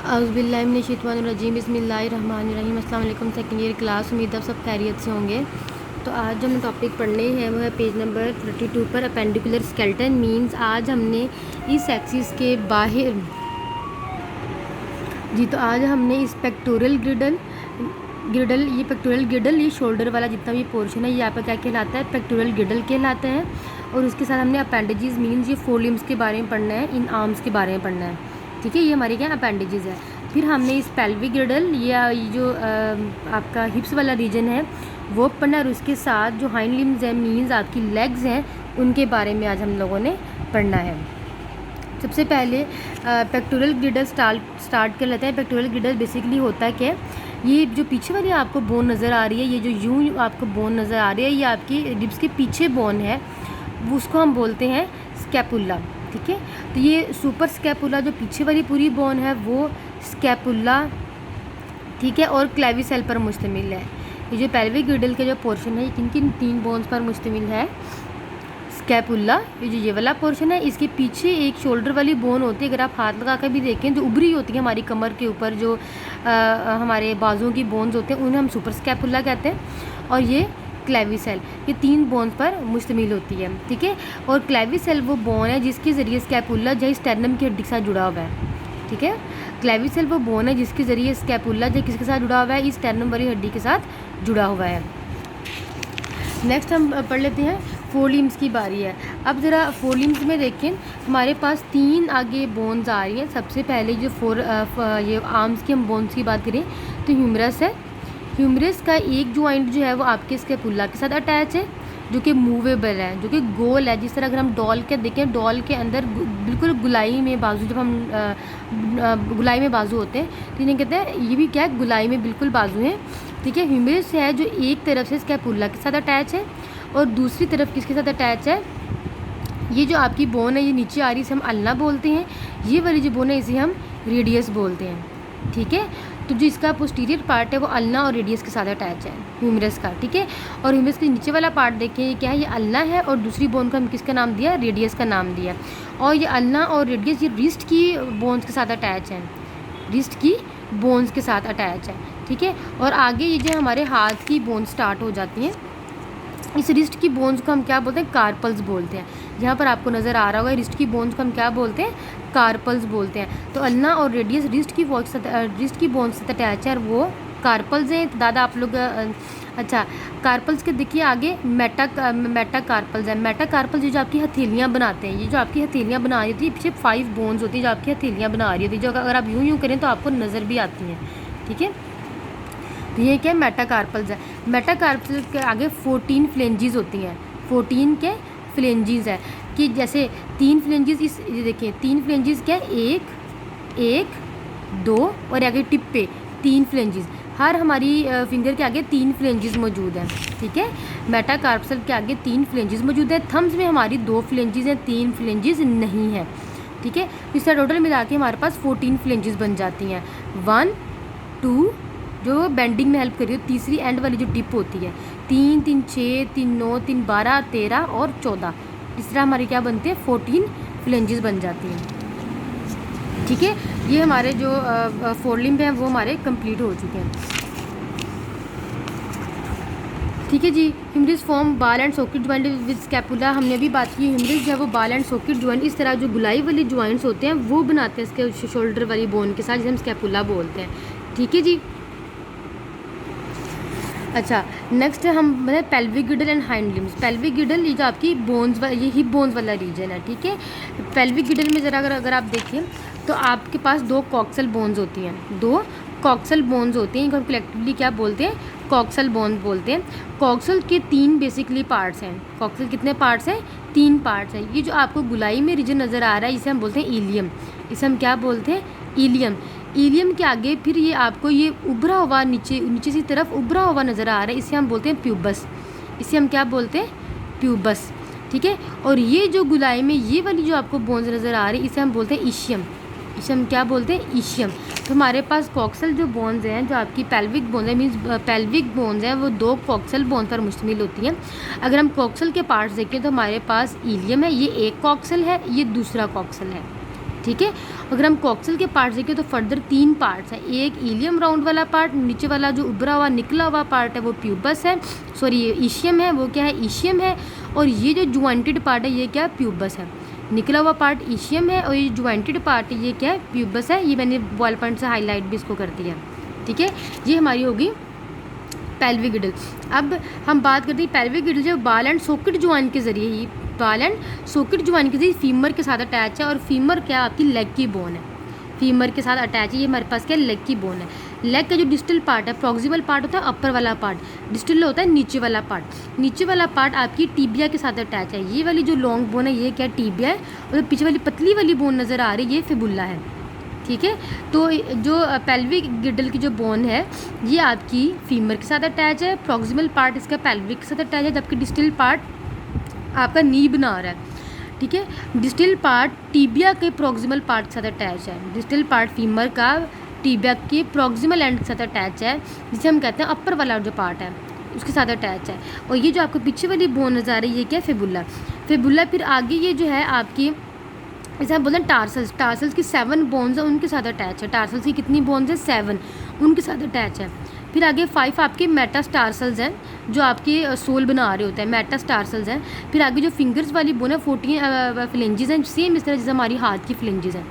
औज़ुबिल्लाहिमिनश्शैतानिर्रजीम बिस्मिल्लाहिर्रहमानिर्रहीम। अस्सलाम वालेकुम सेकंड ईयर क्लास। उम्मीद है सब खैरियत से होंगे। तो आज जो हम टॉपिक पढ़ने हैं वो है पेज नंबर 32 पर अपेंडिकुलर स्केलेटन मींस। आज हमने इस एक्सिस के बाहर तो आज हमने इस पेक्टोरल ग्रिडल ये पेक्टोरल ग्रिडल, ये शोल्डर वाला जितना भी पोर्शन है ये यहाँ पर क्या कहलाता है, पेक्टोरल ग्रिडल कहलाता है। और उसके साथ हमने अपेंडेजेस मींस ये फोर लिम्स के बारे में पढ़ना है, इन आर्म्स के बारे में पढ़ना है। ठीक है, ये हमारे क्या अपेंडेजेस है। फिर हमने इस पेल्विक ग्रिडल या ये जो आपका हिप्स वाला रीजन है वो पढ़ना है। और उसके साथ जो हाइंड लिम्स है मींस आपकी लेग्स हैं उनके बारे में आज हम लोगों ने पढ़ना है। सबसे पहले पेक्टोरल ग्रिडल स्टार्ट कर लेते हैं। पेक्टोरल ग्रिडल बेसिकली होता है क्या, ये जो पीछे वाली आपको बोन नज़र आ रही है, ये जो यूं आपको बोन नज़र आ रही है, ये आपकी रिब्स के पीछे बोन है, उसको हम बोलते हैं स्कैपुला। ठीक है, तो ये सुपर स्कैपुला जो पीछे वाली पूरी बोन है वो स्कैपुला, ठीक है, और क्लेविसेल पर मुश्तमिल है। ये जो पेल्विक ग्रिडल के जो पोर्शन है ये किन किन तीन बोन्स पर मुश्तमिल है, स्कैपुला, ये वाला पोर्शन है, इसके पीछे एक शोल्डर वाली बोन होती है, अगर आप हाथ लगा कर भी देखें जो उभरी होती है हमारी कमर के ऊपर, जो हमारे बाजुओं की बोन्स होते हैं उन्हें हम सुपर स्कैपुला कहते हैं। और ये क्लेविसेल, ये तीन बोन पर मुश्तमिल होती है। ठीक है, और क्लेविसेल वो बोन है जिसके ज़रिए स्कैपुला जो स्टेर्नम की हड्डी के साथ जुड़ा हुआ है। ठीक है, क्लेविसेल वो बोन है जिसके ज़रिए स्कैपुला जो किसके साथ जुड़ा हुआ है, इस स्टेर्नम वाली हड्डी के साथ जुड़ा हुआ है। नेक्स्ट हम पढ़ लेते हैं फोर लिम्स की बारी है। अब ज़रा फोर लिम्स में देखें, हमारे पास तीन आगे बोन्स आ रही हैं। सबसे पहले जो ये आर्म्स की हम बोन्स की बात करें तो ह्यूमरस है। ह्यूमरस का एक जॉइंट जो है वो आपके स्कैपुला के साथ अटैच है, जो कि मूवेबल है, जो कि गोल है। जिस तरह अगर हम डॉल के देखें, डॉल के अंदर बिल्कुल गुलाई में बाजू, जब हम गुलाई में बाजू होते हैं तो इन्हें कहते हैं, ये भी क्या है, गुलाई में बिल्कुल बाजू हैं। ठीक है, ह्यूमरस है जो एक तरफ से स्कैपुला के साथ अटैच है और दूसरी तरफ किसके साथ अटैच है, ये जो आपकी बोन है ये नीचे आ रही है, इसे हम अल्ना बोलते हैं। ये वाली जो बोन है इसे हम रेडियस बोलते हैं। ठीक है, तो जो इसका पोस्टीरियर पार्ट है वो अल्ना और रेडियस के साथ अटैच है ह्यूमरस का। ठीक है, और ह्यूमरस के नीचे वाला पार्ट देखें ये क्या है, ये अल्ना है और दूसरी बोन को हम किसका नाम दिया, रेडियस का नाम दिया। और ये अल्ना और रेडियस ये रिस्ट की बोन्स के साथ अटैच है, रिस्ट की बोन्स के साथ अटैच है। ठीक है, और आगे ये जो हमारे हाथ की बोन स्टार्ट हो जाती हैं, इस रिस्ट की बोन्स को हम क्या बोलते हैं, कार्पल्स बोलते हैं। यहाँ पर आपको नज़र आ रहा होगा रिस्ट की बोन्स को हम क्या बोलते हैं, कार्पल्स बोलते हैं। तो अल्ना और रेडियस रिस्ट की बोन्स से अटैच है और वो कार्पल्स हैं। तो दादा आप लोग अच्छा, कार्पल्स के देखिए आगे मेटा कार्पल्स है। मेटा कार्पल्स जो आपकी हथेलियाँ बनाते हैं, ये जो आपकी हथेलियाँ बना रही होती है पीछे 5 बोन्स होती है जो आपकी हथेलियाँ बना रही होती है, जो अगर आप यूँ करें तो आपको नज़र भी आती हैं। ठीक है, तो ये क्या मेटाकार्पल्स है। मेटाकार्पल्स के आगे 14 फ्लेंजेस होती हैं, 14 के फ्लेंजेस है कि जैसे 3 फ्लेंजेस, इस ये देखिए 3 फ्लेंजेस क्या है, 1 2 और आगे टिप पे 3 फ्लेंजेस, हर हमारी फिंगर के आगे 3 फ्लेंजेस मौजूद हैं। ठीक है, मेटाकार्पल के आगे 3 फ्लेंजेस मौजूद है। थम्स में हमारी 2 फ्लेंजेस हैं, 3 फ्लेंजेस नहीं है। ठीक है, इसका टोटल मिला के हमारे पास 14 फ्लेंजेस बन जाती हैं। 1 2 जो बेंडिंग में हेल्प कर रही हो, तीसरी एंड वाली जो टिप होती है, 3 3 6 3 9 3 12 13 और 14, इस तरह हमारी क्या बनती है, 14 फ्लेंजेस बन जाती हैं। ठीक है, ये हमारे जो फोर लिम्ब हैं वो हमारे कंप्लीट हो चुके हैं। ठीक है जी, ह्यूमरस फॉर्म बाल and socket joint with scapula, हमने अभी बात की। ह्यूमरस जो है वो बाल एंड सॉकेट ज्वाइंट, इस तरह जो गुलाई वाली ज्वाइंट्स होते हैं वो बनाते हैं इसके शोल्डर वाली बोन के साथ, जिसे हम स्कैपुला बोलते हैं। ठीक है जी, अच्छा नेक्स्ट हम मतलब pelvic ग्रिडल and hind limbs. Pelvic ग्रिडल ये जो आपकी बोन्स, ये हिप बोन्स वाला रीजन है। ठीक है, पेल्विक ग्रिडल में ज़रा अगर आप देखें तो आपके पास 2 कॉक्सल बोन्स होती हैं, 2 कॉक्सल बोन्स होती हैं, इनको हम कलेक्टिवली क्या बोलते हैं, कॉक्सल बोन्स बोलते हैं। कॉक्सल के 3 बेसिकली पार्ट्स हैं। कॉक्सल कितने पार्ट्स हैं, 3 पार्ट्स हैं। ये जो आपको गुलाई में रीजन नज़र आ रहा है इसे हम बोलते हैं इलियम, इसे हम क्या बोलते हैं, इलियम। इलियम के आगे फिर ये आपको ये उभरा हुआ नीचे की तरफ उभरा हुआ नज़र आ रहा है, इसे हम बोलते हैं प्यूबस, इसे हम क्या बोलते हैं, प्यूबस। ठीक है, और ये जो गुलाई में ये वाली जो आपको बोन्स नज़र आ रही है इसे हम बोलते हैं ईशियम, इसे हम क्या बोलते हैं, ईशियम। तो हमारे पास कॉक्सल जो बोन्स हैं, जो आपकी पेल्विक बोन्स है मीन्स पेल्विक बोन्स हैं, वो 2 कॉक्सल बोन्स पर मुश्तमिल होती हैं। अगर हम कॉक्सल के पार्ट्स देखें तो हमारे पास इलियम है, ये एक कॉक्सल है, ये दूसरा कॉक्सल है। ठीक है। अगर हम कॉक्सल के पार्ट्स देखें तो फर्दर 3 पार्ट्स हैं, एक इलियम राउंड वाला पार्ट, नीचे वाला जो उभरा हुआ निकला हुआ पार्ट है वो प्यूबस है, सॉरी ये ईशियम है, वो क्या है ईशियम है, और ये जो ज्वाइंटेड पार्ट है ये क्या है प्यूबस है। निकला हुआ पार्ट ईशियम है और ये ज्वाइंटेड पार्ट ये क्या है प्यूबस है। ये मैंने बॉल पॉइंट से हाईलाइट भी इसको कर दिया, ठीक है। ये हमारी होगी पेल्विक गिडल। अब हम बात करते हैं पेल्विक गिडल जो बाल एंड सॉकेट ज्वाइन के जरिए ही, बाल एंड सॉकेट ज्वाइन के जरिए फीमर के साथ अटैच है, और फीमर क्या आपकी लेग की बोन है, फीमर के साथ अटैच है। ये हमारे पास क्या लेग की बोन है। लेग का जो डिस्टल पार्ट है, प्रॉक्सिमल पार्ट होता है अपर वाला पार्ट, डिस्टल होता है नीचे वाला पार्ट। नीचे वाला पार्ट आपकी टीबिया के साथ अटैच है। ये वाली जो लॉन्ग बोन है ये क्या टीबिया है, और पीछे वाली पतली वाली बोन नज़र आ रही है ये फिबुला है, ठीक है। तो जो पेल्विक गिडल की जो बोन है ये आपकी फीमर के साथ अटैच है, प्रॉक्सिमल पार्ट इसका पेल्विक के साथ अटैच है, जबकि डिस्टल पार्ट आपका नी बना रहा है, ठीक है। डिस्टल पार्ट टीबिया के प्रॉक्सिमल पार्ट के साथ अटैच है। डिस्टल पार्ट फीमर का टीबिया के प्रॉक्सिमल एंड के साथ अटैच है, जिसे हम कहते हैं अपर वाला जो पार्ट है उसके साथ अटैच है। और ये जो आपको पीछे वाली बोन नज़र आ रही है ये क्या है फिबुला। फिबुला फिर आगे ये जो है आपकी जैसे हम बोलते हैं टार्सल्स, टार्सल्स की 7 बोन्स हैं उनके साथ अटैच है। टार्सल्स की कितनी बोन्स हैं 7, उनके साथ अटैच है। फिर आगे 5 आपके मेटास्टार्सल्स हैं जो आपके सोल बना रहे होते हैं, मेटास्टार्सल्स हैं। फिर आगे जो फिंगर्स वाली बोन है 14 फ्लेंजेस हैं, सेम इस तरह जैसे हमारी हाथ की फ्लेंजेस हैं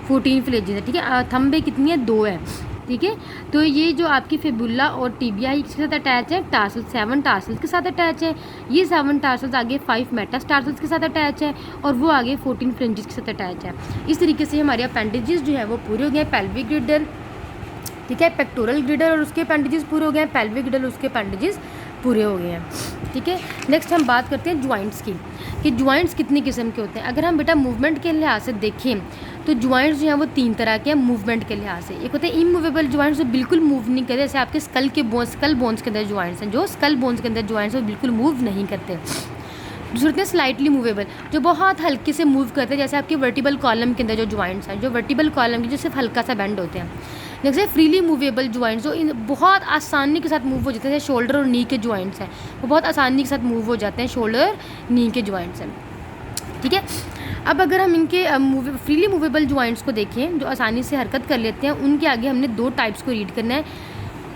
14 फ्लेंजेस हैं, ठीक है। थंब पे कितनी है 2 है, ठीक है। तो ये जो आपकी फिबुला और टीबिया है इसके साथ अटैच है, टार्सल 7 टार्सल्स के साथ अटैच है। ये 7 टार्सल्स आगे 5 मेटास्टार्सल्स के साथ अटैच है, और वो आगे 14 फ्रेंजेस के साथ अटैच है। इस तरीके से हमारे अपेंडेजेस जो है वो पूरे हो गए। पेल्विक गिडल, ठीक है, पेक्टोरल गिडल और उसके अपेंडेजेस पूरे हो गए हैं, पेल्विक गिडल उसके अपेंडेजेस पूरे हो गए हैं, ठीक है। नेक्स्ट हम बात करते हैं ज्वाइंट्स की, कि ज्वाइंट्स कितनी किस्म के होते हैं। अगर हम बेटा मूवमेंट के लिहाज से देखें तो ज्वाइंट्स जो हैं वो 3 तरह के हैं मूवमेंट के लिहाज से। एक होते हैं इमूवेबल ज्वाइंट्स जो बिल्कुल मूव नहीं करते, जैसे आपके स्कल के बोन्स, स्कल बोन्स के अंदर ज्वाइंट्स हैं, जो स्कल बोन्स के अंदर ज्वाइंट्स हैं वो बिल्कुल मूव नहीं करते। दूसरे होते हैं स्लाइटली मूवेबल जो बहुत हल्के से मूव करते हैं, जैसे आपके वर्टिबल कॉलम के अंदर जो ज्वाइंट्स हैं, जो वर्टिबल कॉलम के जो सिर्फ हल्का सा बेंड होते हैं। जैसे फ्रीली मूवेबल ज्वाइंट्स जो इन बहुत आसानी के साथ मूव हो जाते हैं, जैसे शोल्डर और नी के ज्वाइंट्स हैं वो बहुत आसानी के साथ मूव हो जाते हैं, शोल्डर नी के ज्वाइंट्स हैं, ठीक है। अब अगर हम इनके फ्रीली मूवेबल ज्वाइंट्स को देखें जो आसानी से हरकत कर लेते हैं, उनके आगे हमने 2 टाइप्स को रीड करना है।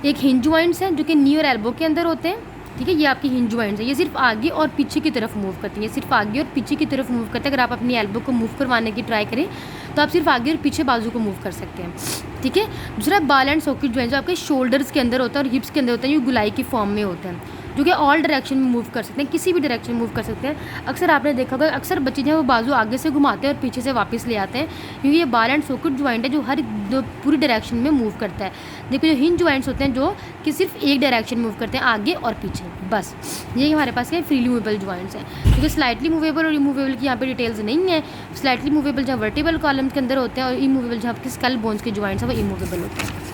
एक हिंज ज्वाइंट्स हैं जो कि नी और एल्बो के अंदर होते हैं, ठीक है। ये आपकी हिंज ज्वाइंट्स है, ये सिर्फ आगे और पीछे की तरफ मूव करती हैं, सिर्फ आगे और पीछे की तरफ मूव करते हैं। अगर आप अपनी एल्बो को मूव करवाने की ट्राई करें तो आप सिर्फ आगे और पीछे बाजू को मूव कर सकते हैं, ठीक है। दूसरा बाल एंड सॉकेट ज्वाइंट जो आपके शोल्डर्स के अंदर होता है और हिप्स के अंदर होता है, ये गुलाई की फॉर्म में होते हैं, जो कि ऑल डायरेक्शन में मूव कर सकते हैं, किसी भी डायरेक्शन में मूव कर सकते हैं। अक्सर आपने देखा होगा अक्सर बच्चे जो है वो बाजू आगे से घुमाते हैं और पीछे से वापस ले आते हैं, क्योंकि ये बाल एंड सॉकेट ज्वाइंट है जो हर पूरी डायरेक्शन में मूव करता है। देखो जो हिंज ज्वाइंट्स होते हैं जो कि सिर्फ एक डायरेक्शन में मूव करते हैं, आगे और पीछे, बस ये हमारे पास क्या फ्रीली मूवेबल ज्वाइंट्स हैं। क्योंकि स्लाइटली मूवेबल और इमूवेबल की यहाँ पे डिटेल्स नहीं है। स्लाइटली मूवेबल जहाँ वर्टिबल कॉलम के अंदर होते हैं, और इमूवेबल जहाँ आपके स्कल बोन्स के ज्वाइंट्स हैं वो इमूवेबल होते हैं।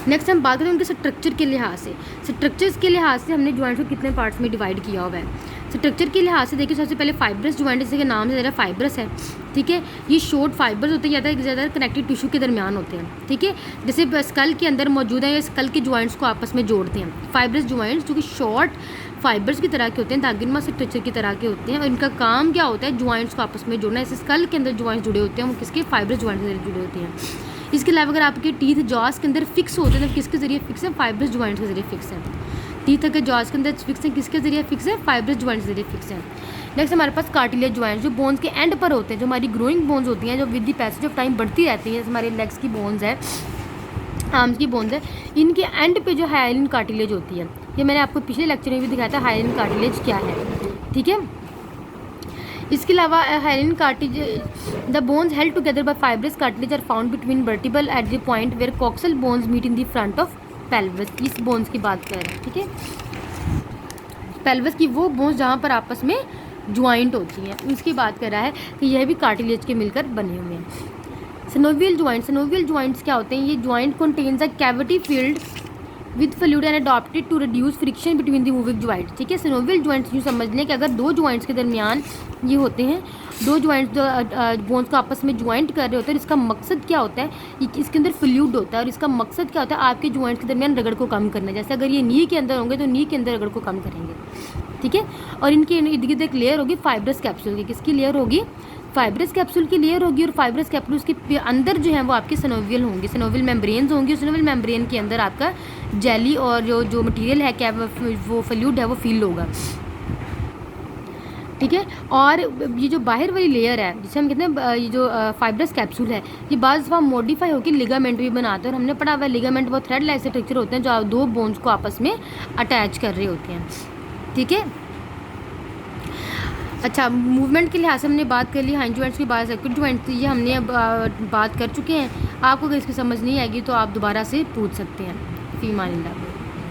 नेक्स्ट हम बात करें उनके स्ट्रक्चर के लिहाज से। स्ट्रक्चर्स के लिहाज से हमने ज्वाइंट्स को कितने पार्ट्स में डिवाइड किया हुआ है। स्ट्रक्चर के लिहाज से देखिए सबसे पहले फाइब्रस ज्वाइंट, जैसे कि नाम से ज़रा फाइब्रस है, ठीक है। ये शॉर्ट फाइबर्स होते हैं, ज़्यादा कनेक्टिव टिश्यू के दरमियान होते हैं, ठीक है। जैसे स्कल के अंदर मौजूद है, ये स्कल के ज्वाइंट्स को आपस में जोड़ते हैं। फाइब्रस ज्वाइंट्स जो कि शॉर्ट फाइबर्स की तरह के होते हैं, धागेनुमा स्ट्रक्चर की तरह के होते हैं, और इनका काम क्या होता है ज्वाइंट्स को आपस में जोड़ना। जैसे स्कल के अंदर ज्वाइंट्स जुड़े होते हैं वो किसके फाइब्रस ज्वाइंट्स से जुड़े होते हैं। इसके अलावा अगर आपके टीथ जॉस के अंदर फिक्स होते हैं तो किसके ज़रिए फिक्स है, फाइब्रस ज्वाइंट्स के ज़रिए फिक्स है। टीथ के जॉस के अंदर फिक्स है, किसके ज़रिए फिक्स है, फाइब्रस ज्वाइंट्स के ज़रिए फिक्स है। नेक्स्ट हमारे पास कार्टिलेज ज्वाइंट्स जो बोन्स के एंड पर होते हैं, जो हमारी ग्रोइंग बोन्स होती हैं, जो with the passage of time बढ़ती रहती हैं, जैसे हमारे लेग्स की बोन्स है, आर्म्स की बोन्स है, इनके एंड पे जो हाइलिन कार्टिलेज होती है, ये मैंने आपको पिछले लेक्चर में भी दिखाया था हाइलिन कार्टिलेज क्या है, ठीक है। इसके अलावा hyaline cartilage the bones held together by fibrous cartilage are found between vertebral at the point where coxal bones meet in the front of pelvis. इस बोन्स की बात कर रहे हैं, ठीक है, पेल्विस की वो बोन्स जहाँ पर आपस में ज्वाइंट होती हैं उसकी बात कर रहा है कि यह भी कार्टिलेज के मिलकर बने हुए हैं। सिनोवियल ज्वाइंट, सिनोवियल ज्वाइंट्स क्या होते हैं, ये joint contains a cavity filled with fluid and adopted to reduce friction between the moving joints, ठीक है। सिनोवियल ज्वाइंट्स यूँ समझ लें कि अगर 2 ज्वाइंट्स के दरमियान ये होते हैं, 2 ज्वाइंट्स बोन्स को आपस में ज्वाइंट कर रहे होते हैं, इसका मकसद क्या होता है, इसके अंदर फ्लूइड होता है और इसका मकसद क्या होता है, आपके ज्वाइंट्स के दरमियान रगड़ को कम करना है। जैसे अगर ये नी के अंदर होंगे तो नी के अंदर रगड़ को कम करेंगे, ठीक है। और इनके इर्द गिर्द एक लेयर होगी फाइब्रस कैप्सूल की, किसकी लेयर होगी, फाइब्रस कैप्सूल की लेयर होगी और फाइब्रस कैप्सूल के अंदर जो है वो आपके सिनोवियल होंगे, सिनोवियल मेम्ब्रेन्स होंगी। सिनोवियल मेम्ब्रेन के अंदर आपका जेली और जो मटेरियल है क्या वो फ्लूइड है वो फील होगा, ठीक है। और ये जो बाहर वाली लेयर है जिसे हम कहते हैं ये जो फाइब्रस कैप्सूल है, ये बाज़ दफ़ा मॉडिफाई होकर लिगामेंट भी बनाते हैं। और हमने पढ़ा हुआ है लिगामेंट वो थ्रेड लाइक स्ट्रक्चर होते हैं जो दो बोन्स को आपस में अटैच कर रहे होते हैं, ठीक है। अच्छा, मूवमेंट के लिहाज से हमने बात कर ली हाइंड जॉइंट्स की, बात सर्किट जॉइंट्स ये हमने अब बात कर चुके हैं। आपको अगर इसकी समझ नहीं आएगी तो आप दोबारा से पूछ सकते हैं। फ़ी अमान अल्लाह।